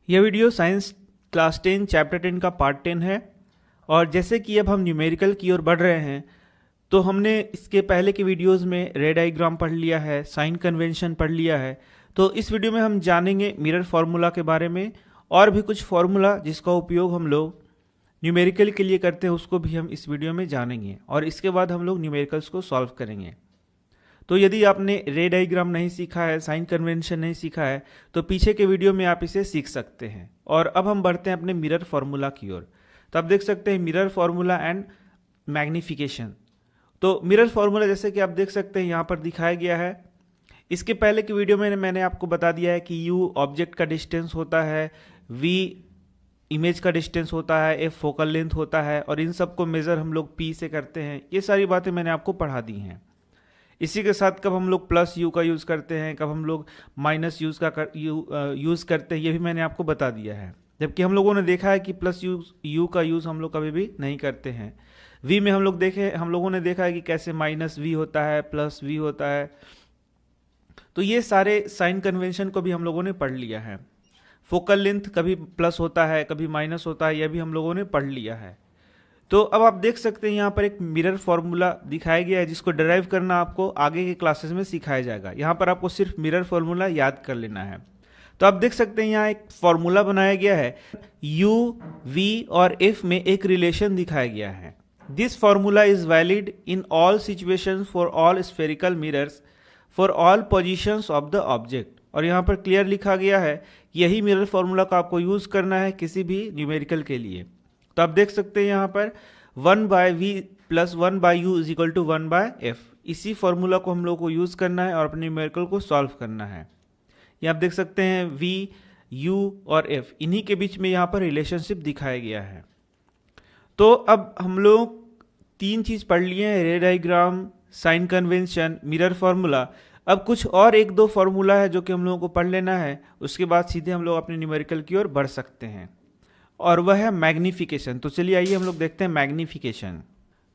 यह video science class 10 chapter 10 का part 10 है। और जैसे कि अब हम न्यूमेरिकल की ओर बढ़ रहे हैं तो हमने इसके पहले के वीडियोस में रे डायग्राम पढ़ लिया है, साइन कन्वेंशन पढ़ लिया है। तो इस वीडियो में हम जानेंगे मिरर फार्मूला के बारे में और भी कुछ फार्मूला जिसका उपयोग हम लोग न्यूमेरिकल के लिए करते हैं, उसको भी हम इस वीडियो में जानेंगे और इसके बाद हम लोग न्यूमेरिकल्स को सॉल्व करेंगे। तो यदि आपने रे डायग्राम नहीं सीखा है, साइन कन्वेंशन नहीं सीखा है, तो पीछे के वीडियो में आप इसे सीख सकते हैं। और अब हम बढ़ते हैं अपने मिरर फार्मूला की ओर। तो आप देख सकते हैं मिरर फार्मूला एंड मैग्निफिकेशन। तो मिरर फार्मूला जैसे कि आप देख सकते हैं यहाँ पर दिखाया गया है। इसके पहले की वीडियो में मैंने आपको बता दिया है कि u ऑब्जेक्ट का डिस्टेंस होता है, v इमेज का डिस्टेंस होता है, f फोकल लेंथ होता है और इन सब को मेज़र हम लोग p से करते हैं। ये सारी बातें मैंने आपको पढ़ा दी हैं। इसी के साथ कब हम लोग प्लस u का यूज़ करते हैं, कब हम लोग माइनस यूज़ करते हैं, ये भी मैंने आपको बता दिया है। जबकि हम लोगों ने देखा है कि प्लस u का यूज़ हम लोग कभी भी नहीं करते हैं। v में हम लोगों ने देखा है कि कैसे माइनस v होता है, प्लस v होता है। तो ये सारे साइन कन्वेंशन को भी हम लोगों ने पढ़ लिया है। फोकल लेंथ कभी प्लस होता है, कभी माइनस होता है, यह भी हम लोगों ने पढ़ लिया है। तो अब आप देख सकते हैं यहाँ पर एक मिरर फार्मूला दिखाया गया है जिसको डिराइव करना आपको आगे के क्लासेस में सिखाया जाएगा। यहाँ पर आपको सिर्फ मिरर फार्मूला याद कर लेना है। तो आप देख सकते हैं यहाँ एक फार्मूला बनाया गया है, u, v और f में एक रिलेशन दिखाया गया है। This formula is valid in all situations for all spherical mirrors for all positions of the object. और यहाँ पर क्लियर लिखा गया है कि यही मिरर फार्मूला का आपको यूज़ करना है किसी भी न्यूमेरिकल के लिए। तो आप देख सकते हैं यहाँ पर 1/v + 1/u is equal to 1/f। इसी फॉर्मूला को हम लोग को यूज़ करना है और अपने न्यूमेरिकल को सॉल्व करना है। ये आप देख सकते हैं v, u और f, इन्हीं के बीच में यहाँ पर रिलेशनशिप दिखाया गया है। तो अब हम लोग तीन चीज़ पढ़ लिए हैं, ray diagram, sign convention, mirror formula. अब कुछ और एक दो फार्मूला है जो कि हम लोगों को पढ़ लेना है, उसके बाद सीधे हम लोग अपने न्यूमेरिकल की ओर बढ़ सकते हैं और वह है मैग्निफिकेशन। तो चलिए आइए हम लोग देखते हैं मैग्निफिकेशन।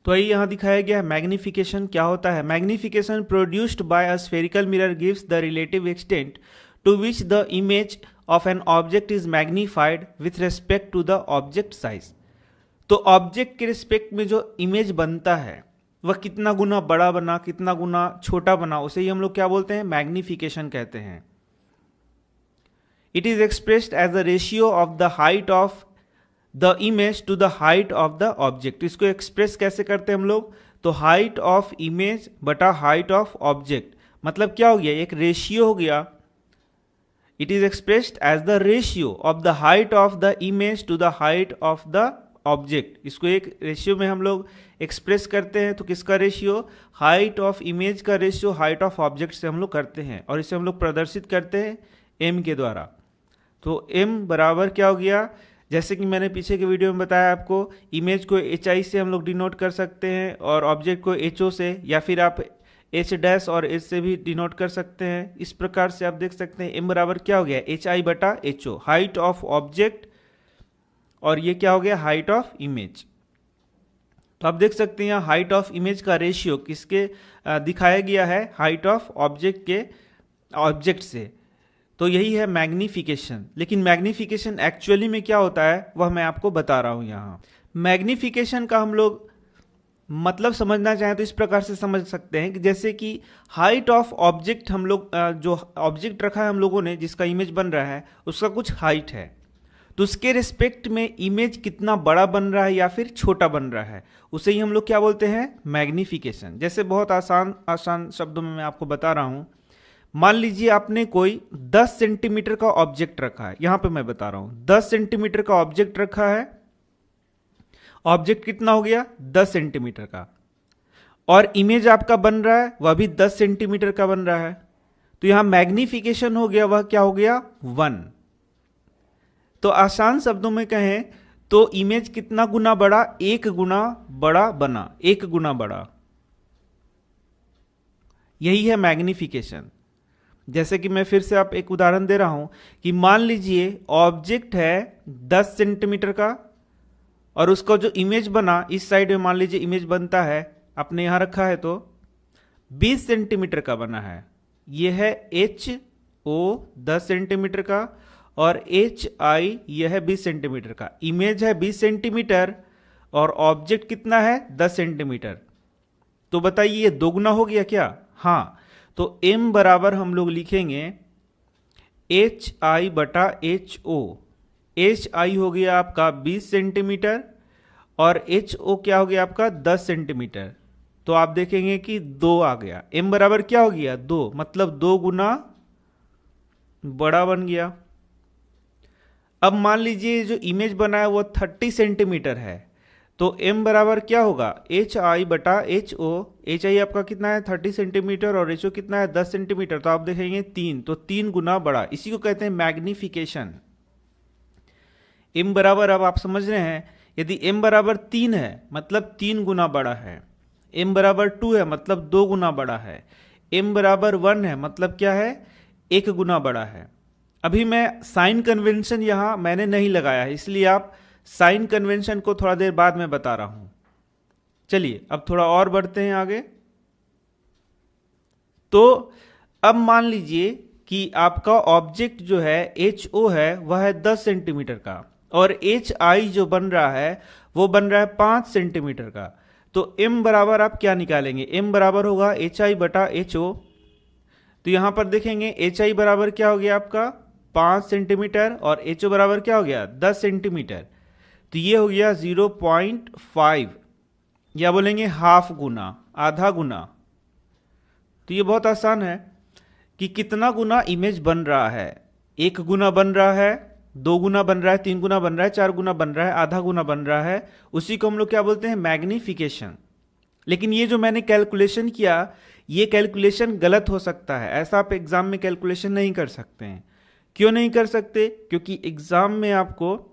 तो आइए यहाँ दिखाया गया है मैग्निफिकेशन क्या होता है। Magnification produced by a spherical mirror gives the relative extent to which the image of an object is magnified with respect to the object size. तो ऑब्जेक्ट के रिस्पेक्ट में जो इमेज बनता है वह कितना गुना बड़ा बना, कितना गुना छोटा बना, उसे ही हम लोग क्या बोलते हैं, मैग्निफिकेशन कहते हैं। It is expressed as the ratio of the height of the image to the height of the object. इसको एक्सप्रेस कैसे करते हैं हम लोग, तो हाइट ऑफ इमेज बटा हाइट ऑफ ऑब्जेक्ट। मतलब क्या हो गया, एक रेशियो हो गया। It is expressed as the ratio of the height of the image to the height of the object. इसको एक रेशियो में हम लोग एक्सप्रेस करते हैं। तो किसका रेशियो, हाइट ऑफ इमेज का रेशियो हाइट ऑफ ऑब्जेक्ट से हम लोग करते हैं और इसे हम लोग प्रदर्शित करते हैं m के द्वारा। तो m बराबर क्या हो गया, जैसे कि मैंने पीछे के वीडियो में बताया आपको, इमेज को hi से हम लोग डिनोट कर सकते हैं और ऑब्जेक्ट को ho से, या फिर आप h' और h से भी डिनोट कर सकते हैं। इस प्रकार से आप देख सकते हैं m बराबर क्या हो गया, hi बटा ho, हाइट ऑफ ऑब्जेक्ट, और ये क्या हो गया, हाइट ऑफ इमेज। तो आप देख सकते हैं यहाँ हाइट ऑफ इमेज का रेशियो किसके दिखाया गया है, हाइट ऑफ ऑब्जेक्ट के ऑब्जेक्ट से। तो यही है मैग्निफिकेशन। लेकिन मैग्निफिकेशन एक्चुअली में क्या होता है वह मैं आपको बता रहा हूँ यहाँ। मैग्निफिकेशन का हम लोग मतलब समझना चाहें तो इस प्रकार से समझ सकते हैं कि जैसे कि हाइट ऑफ ऑब्जेक्ट, हम लोग जो ऑब्जेक्ट रखा है हम लोगों ने, जिसका इमेज बन रहा है, उसका कुछ हाइट है, तो उसके रिस्पेक्ट में इमेज कितना बड़ा बन रहा है या फिर छोटा बन रहा है, उसे ही हम लोग क्या बोलते हैं, मैग्निफिकेशन। जैसे बहुत आसान शब्दों में मैं आपको बता रहा हूं। मान लीजिए आपने कोई 10 सेंटीमीटर का ऑब्जेक्ट रखा है, यहां पे मैं बता रहा हूं 10 सेंटीमीटर का ऑब्जेक्ट रखा है। ऑब्जेक्ट कितना हो गया, 10 सेंटीमीटर का, और इमेज आपका बन रहा है वह भी 10 सेंटीमीटर का बन रहा है। तो यहां मैग्निफिकेशन हो गया, वह क्या हो गया, 1। तो आसान शब्दों में कहें तो इमेज कितना गुना बड़ा, 1 गुना बड़ा बना, 1 गुना बड़ा। यही है मैग्निफिकेशन। जैसे कि मैं फिर से आप एक उदाहरण दे रहा हूं कि मान लीजिए ऑब्जेक्ट है 10 सेंटीमीटर का और उसका जो इमेज बना, इस साइड में मान लीजिए इमेज बनता है, आपने यहां रखा है तो 20 सेंटीमीटर का बना है। यह है HO 10 सेंटीमीटर का और एच आई यह है 20 सेंटीमीटर का। इमेज है 20 सेंटीमीटर और ऑब्जेक्ट कितना है 10 सेंटीमीटर। तो बताइए ये दोगुना हो गया क्या? हाँ, तो m बराबर हम लोग लिखेंगे एच आई बटा एच ओ। एच आई हो गया आपका 20 सेंटीमीटर और एच ओ क्या हो गया आपका 10 सेंटीमीटर। तो आप देखेंगे कि 2 आ गया। m बराबर क्या हो गया 2, मतलब 2 गुना बड़ा बन गया। अब मान लीजिए जो इमेज बना है वो 30 सेंटीमीटर है, तो m बराबर क्या होगा एच आई बटा एच ओ। एच आई आपका कितना है 30 सेंटीमीटर और एच ओ कितना है 10 सेंटीमीटर। तो आप देखेंगे 3, तो 3 गुना बड़ा। इसी को कहते हैं मैग्निफिकेशन। m बराबर, अब आप समझ रहे हैं, यदि m बराबर 3 है मतलब 3 गुना बड़ा है, m बराबर 2 है मतलब 2 गुना बड़ा है, m बराबर 1 है मतलब क्या है 1 गुना बड़ा है। अभी मैं साइन कन्वेंशन यहां मैंने नहीं लगाया है, इसलिए आप साइन कन्वेंशन को थोड़ा देर बाद में बता रहा हूं। चलिए अब थोड़ा और बढ़ते हैं आगे। तो अब मान लीजिए कि आपका ऑब्जेक्ट जो है एच ओ है वह है 10 सेंटीमीटर का और एच आई जो बन रहा है वो बन रहा है 5 सेंटीमीटर का। तो m बराबर आप क्या निकालेंगे? m बराबर होगा एच आई बटा एच ओ। तो यहां पर देखेंगे एच आई बराबर क्या हो गया आपका 5 सेंटीमीटर और एच ओ बराबर क्या हो गया 10 सेंटीमीटर। तो ये हो गया 0.5 या बोलेंगे हाफ गुना, आधा गुना। तो ये बहुत आसान है कि कितना गुना इमेज बन रहा है। 1 गुना बन रहा है, 2 गुना बन रहा है, 3 गुना बन रहा है, 4 गुना बन रहा है, आधा गुना बन रहा है। उसी को हम लोग क्या बोलते हैं मैग्निफिकेशन। लेकिन ये जो मैंने कैलकुलेशन किया ये कैलकुलेशन गलत हो सकता है, ऐसा आप एग्जाम में कैलकुलेशन नहीं कर सकते हैं। क्यों नहीं कर सकते? क्योंकि एग्जाम में आपको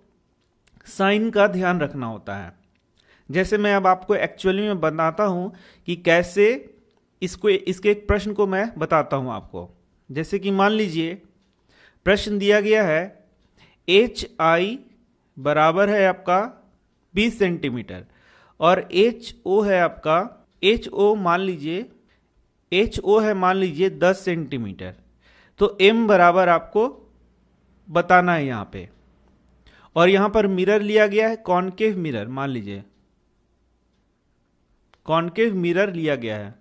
साइन का ध्यान रखना होता है। जैसे मैं अब आपको एक्चुअली में बताता हूं कि कैसे इसके एक प्रश्न को मैं बताता हूं आपको। जैसे कि मान लीजिए प्रश्न दिया गया है एच आई बराबर है आपका 20 सेंटीमीटर और एच ओ है आपका एच ओ मान लीजिए 10 सेंटीमीटर। तो m बराबर आपको बताना है यहां पे। और यहां पर मिरर लिया गया है कॉनकेव मिरर, मान लीजिए कॉनकेव मिरर लिया गया है।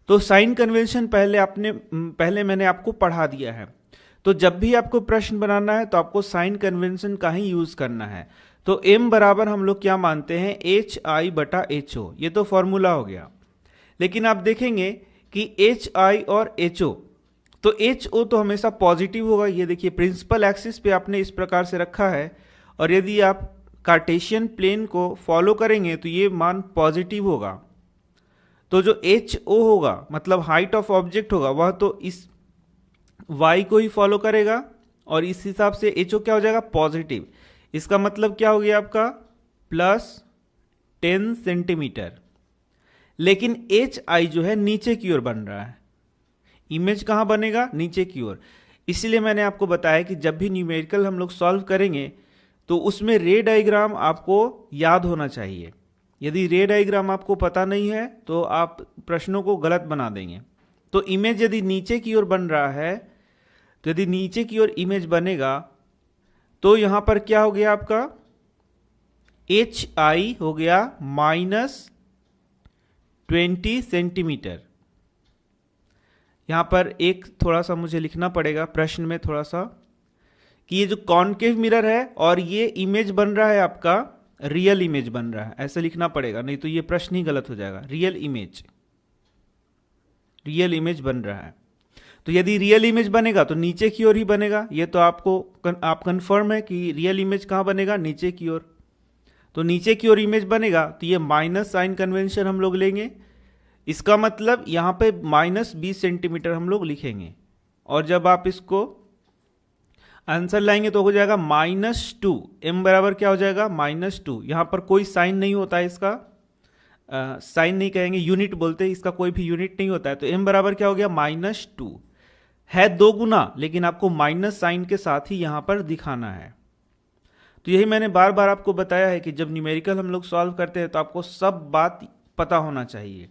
तो साइन कन्वेंशन पहले मैंने आपको पढ़ा दिया है। तो जब भी आपको प्रश्न बनाना है तो आपको साइन कन्वेंशन का ही यूज करना है। तो m बराबर हम लोग क्या मानते हैं एच आई बटा एच ओ, ये तो फॉर्मूला हो गया। लेकिन आप देखेंगे कि एच आई और एच ओ, तो एच ओ तो हमेशा पॉजिटिव होगा। ये देखिए प्रिंसिपल एक्सिस पे आपने इस प्रकार से रखा है और यदि आप कार्टेशियन प्लेन को फॉलो करेंगे तो ये मान पॉजिटिव होगा। तो जो एच ओ होगा मतलब हाइट ऑफ ऑब्जेक्ट होगा वह तो इस y को ही फॉलो करेगा और इस हिसाब से एच ओ क्या हो जाएगा पॉजिटिव। इसका मतलब क्या हो गया आपका +10 सेंटीमीटर। लेकिन एच आई जो है नीचे की ओर बन रहा है, इमेज कहां बनेगा नीचे की ओर। इसलिए मैंने आपको बताया कि जब भी न्यूमेरिकल हम लोग सॉल्व करेंगे तो उसमें रे डायग्राम आपको याद होना चाहिए। यदि रे डायग्राम आपको पता नहीं है तो आप प्रश्नों को गलत बना देंगे। तो इमेज यदि नीचे की ओर बन रहा है, तो यदि नीचे की ओर इमेज बनेगा तो यहां पर क्या हो गया आपका एच आई हो गया -20 सेंटीमीटर। यहां पर एक थोड़ा सा मुझे लिखना पड़ेगा प्रश्न में थोड़ा सा कि ये जो कॉनकेव मिरर है और ये इमेज बन रहा है आपका रियल इमेज बन रहा है, ऐसे लिखना पड़ेगा, नहीं तो ये प्रश्न ही गलत हो जाएगा। रियल इमेज बन रहा है। तो यदि रियल इमेज बनेगा तो नीचे की ओर ही बनेगा। ये तो आप कंफर्म है कि रियल इमेज कहां बनेगा नीचे की ओर। तो नीचे की ओर इमेज बनेगा तो ये माइनस साइन कन्वेंशन हम लोग लेंगे। इसका मतलब यहां पे -20 सेंटीमीटर हम लोग लिखेंगे और जब आप इसको आंसर लाएंगे तो हो जाएगा -2। m बराबर क्या हो जाएगा -2। यहां पर कोई साइन नहीं होता है इसका, साइन नहीं कहेंगे, यूनिट बोलते हैं, इसका कोई भी यूनिट नहीं होता है। तो m बराबर क्या हो गया -2 है 2 गुना, लेकिन आपको माइनस साइन के साथ ही यहां पर दिखाना है। तो यही मैंने बार बार आपको बताया है कि जब न्यूमेरिकल हम लोग सॉल्व करते हैं तो आपको सब बात पता होना चाहिए।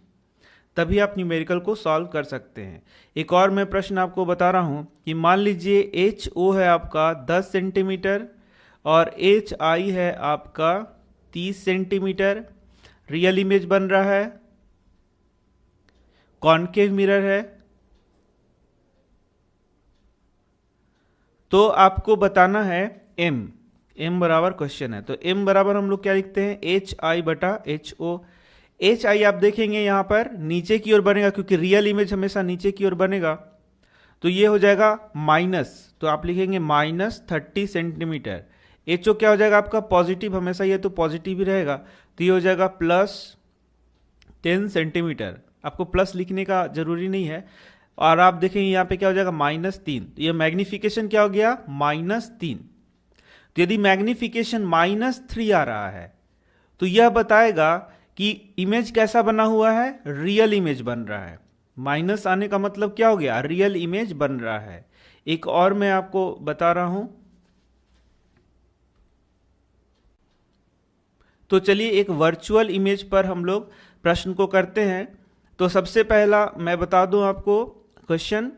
तभी आप न्यूमेरिकल को सॉल्व कर सकते हैं। एक और मैं प्रश्न आपको बता रहा हूं कि मान लीजिए एच ओ है आपका 10 सेंटीमीटर और एच आई है आपका 30 सेंटीमीटर। रियल इमेज बन रहा है, कॉनकेव मिरर है। तो आपको बताना है m बराबर क्वेश्चन है, तो m बराबर हम लोग क्या लिखते हैं, एच आई बटा एच ओ। एच आई आप देखेंगे यहां पर नीचे की ओर बनेगा, क्योंकि रियल इमेज हमेशा नीचे की ओर बनेगा। तो ये हो जाएगा माइनस, तो आप लिखेंगे -30 सेंटीमीटर। एच ओ क्या हो जाएगा आपका पॉजिटिव, हमेशा ये तो पॉजिटिव ही रहेगा, तो ये हो जाएगा +10 सेंटीमीटर। आपको प्लस लिखने का जरूरी नहीं है। और आप देखेंगे यहाँ पे क्या हो जाएगा -3, तो ये मैग्निफिकेशन क्या हो गया -3। तो यदि मैग्निफिकेशन -3 आ रहा है तो यह बताएगा कि इमेज कैसा बना हुआ है, रियल इमेज बन रहा है। माइनस आने का मतलब क्या हो गया, रियल इमेज बन रहा है। एक और मैं आपको बता रहा हूं, तो चलिए एक वर्चुअल इमेज पर हम लोग प्रश्न को करते हैं। तो सबसे पहला मैं बता दूं आपको क्वेश्चन।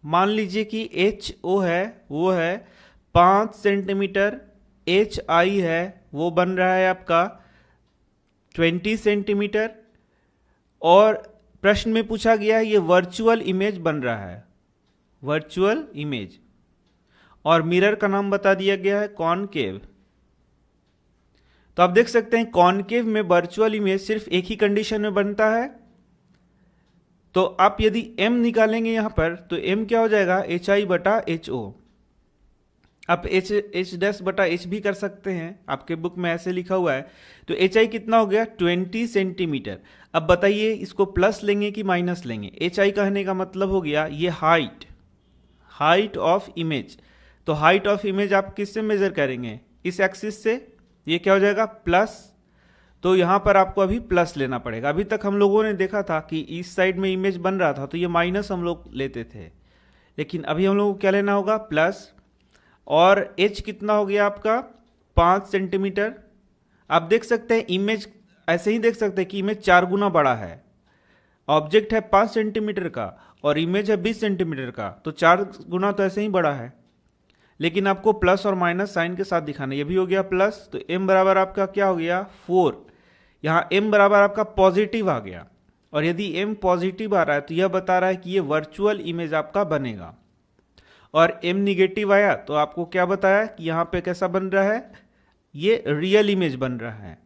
मान लीजिए कि एच ओ है वो है 5 सेंटीमीटर, एच आई है वो बन रहा है आपका 20 सेंटीमीटर, और प्रश्न में पूछा गया है ये वर्चुअल इमेज बन रहा है, वर्चुअल इमेज, और मिरर का नाम बता दिया गया है कॉनकेव। तो आप देख सकते हैं कॉनकेव में वर्चुअल इमेज सिर्फ एक ही कंडीशन में बनता है। तो आप यदि m निकालेंगे यहां पर, तो m क्या हो जाएगा, एच आई बटा एच ओ। आप एच डैश बटा एच भी कर सकते हैं, आपके बुक में ऐसे लिखा हुआ है। तो एच आई कितना हो गया 20 सेंटीमीटर। अब बताइए इसको प्लस लेंगे कि माइनस लेंगे। एच आई कहने का मतलब हो गया ये हाइट ऑफ इमेज। तो हाइट ऑफ इमेज आप किससे मेजर करेंगे, इस एक्सिस से। ये क्या हो जाएगा प्लस, तो यहां पर आपको अभी प्लस लेना पड़ेगा। अभी तक हम लोगों ने देखा था कि इस साइड में इमेज बन रहा था तो ये माइनस हम लोग लेते थे, लेकिन अभी हम लोग को क्या लेना होगा, प्लस। और h कितना हो गया आपका 5 सेंटीमीटर। आप देख सकते हैं इमेज, ऐसे ही देख सकते हैं कि इमेज 4 गुना बड़ा है। ऑब्जेक्ट है 5 सेंटीमीटर का और इमेज है 20 सेंटीमीटर का, तो 4 गुना तो ऐसे ही बड़ा है। लेकिन आपको प्लस और माइनस साइन के साथ दिखाना। ये भी हो गया प्लस, तो m बराबर आपका क्या हो गया 4। यहाँ m बराबर आपका पॉजिटिव आ गया, और यदि m पॉजिटिव आ रहा है तो यह बता रहा है कि ये वर्चुअल इमेज आपका बनेगा। और m निगेटिव आया तो आपको क्या बताया कि यहाँ पे कैसा बन रहा है, ये रियल इमेज बन रहा है।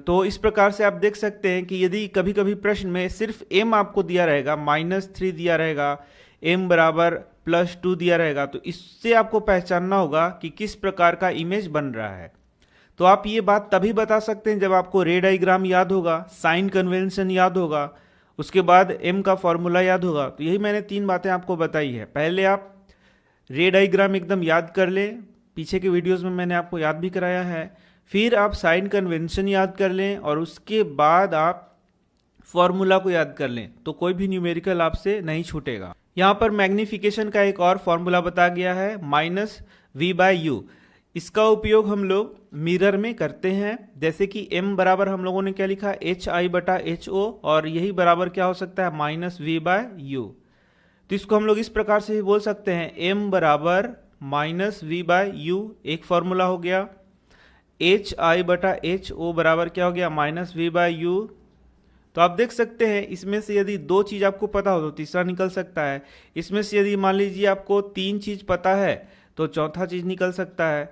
तो इस प्रकार से आप देख सकते हैं कि यदि कभी कभी प्रश्न में सिर्फ m आपको दिया रहेगा, -3 दिया रहेगा, m बराबर +2 दिया रहेगा, तो इससे आपको पहचानना होगा कि किस प्रकार का इमेज बन रहा है। तो आप ये बात तभी बता सकते हैं जब आपको रे डायग्राम याद होगा, साइन कन्वेंशन याद होगा, उसके बाद m का फॉर्मूला याद होगा। तो यही मैंने 3 बातें आपको बताई है। पहले आप रे डायग्राम एकदम याद कर लें, पीछे के वीडियोस में मैंने आपको याद भी कराया है। फिर आप साइन कन्वेंशन याद कर लें, और उसके बाद आप फॉर्मूला को याद कर लें, तो कोई भी न्यूमेरिकल आपसे नहीं छूटेगा। यहाँ पर मैग्निफिकेशन का एक और फॉर्मूला बताया गया है, -v/u। इसका उपयोग हम लोग मिरर में करते हैं। जैसे कि m बराबर हम लोगों ने क्या लिखा, एच आई बटा एच ओ, और यही बराबर क्या हो सकता है -v/u। तो इसको हम लोग इस प्रकार से भी बोल सकते हैं, m बराबर -v/u एक फॉर्मूला हो गया, एच आई बटा एच ओ बराबर क्या हो गया -v/u। तो आप देख सकते हैं इसमें से यदि 2 चीज़ आपको पता हो तो तीसरा निकल सकता है। इसमें से यदि मान लीजिए आपको 3 चीज़ पता है तो चौथा चीज़ निकल सकता है।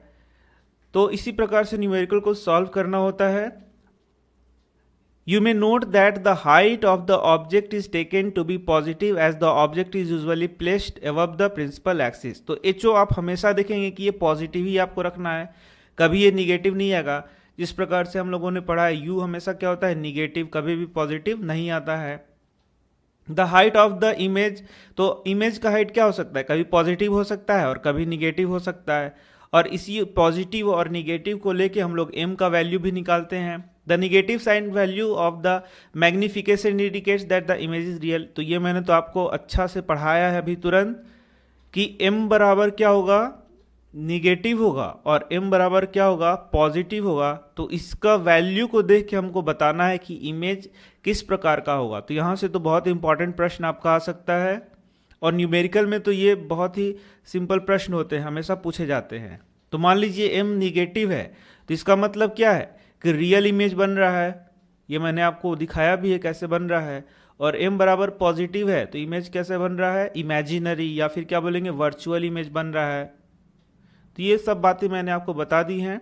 तो इसी प्रकार से न्यूमेरिकल को सॉल्व करना होता है। You may note that the height of the object is taken to be positive as the object is usually placed above the principal axis. तो एचओ आप हमेशा देखेंगे कि ये पॉजिटिव ही आपको रखना है, कभी ये निगेटिव नहीं आएगा। जिस प्रकार से हम लोगों ने पढ़ा है यू हमेशा क्या होता है निगेटिव, कभी भी पॉजिटिव नहीं आता है। The height of the image, तो इमेज का हाइट क्या हो सकता है, कभी पॉजिटिव हो सकता है और कभी निगेटिव हो सकता है। और इसी पॉजिटिव और निगेटिव को लेके हम लोग m का वैल्यू भी निकालते हैं। The negative sign value of the magnification indicates that the image is real. तो ये मैंने तो आपको अच्छा से पढ़ाया है अभी तुरंत कि m बराबर क्या होगा निगेटिव होगा और m बराबर क्या होगा, पॉजिटिव होगा, तो इसका वैल्यू को देख के हमको बताना है कि इमेज किस प्रकार का होगा। तो यहाँ से तो बहुत इंपॉर्टेंट प्रश्न आपका आ सकता है, और न्यूमेरिकल में तो ये बहुत ही सिंपल प्रश्न होते हैं, हमेशा पूछे जाते हैं। तो मान लीजिए m निगेटिव है, तो इसका मतलब क्या है कि रियल इमेज बन रहा है, ये मैंने आपको दिखाया भी है कैसे बन रहा है। और m बराबर पॉजिटिव है तो इमेज कैसे बन रहा है, इमेजिनरी या फिर क्या बोलेंगे, वर्चुअल इमेज बन रहा है। तो ये सब बातें मैंने आपको बता दी हैं।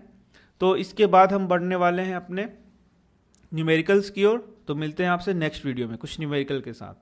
तो इसके बाद हम बढ़ने वाले हैं अपने न्यूमेरिकल्स की ओर। तो मिलते हैं आपसे नेक्स्ट वीडियो में कुछ न्यूमेरिकल के साथ।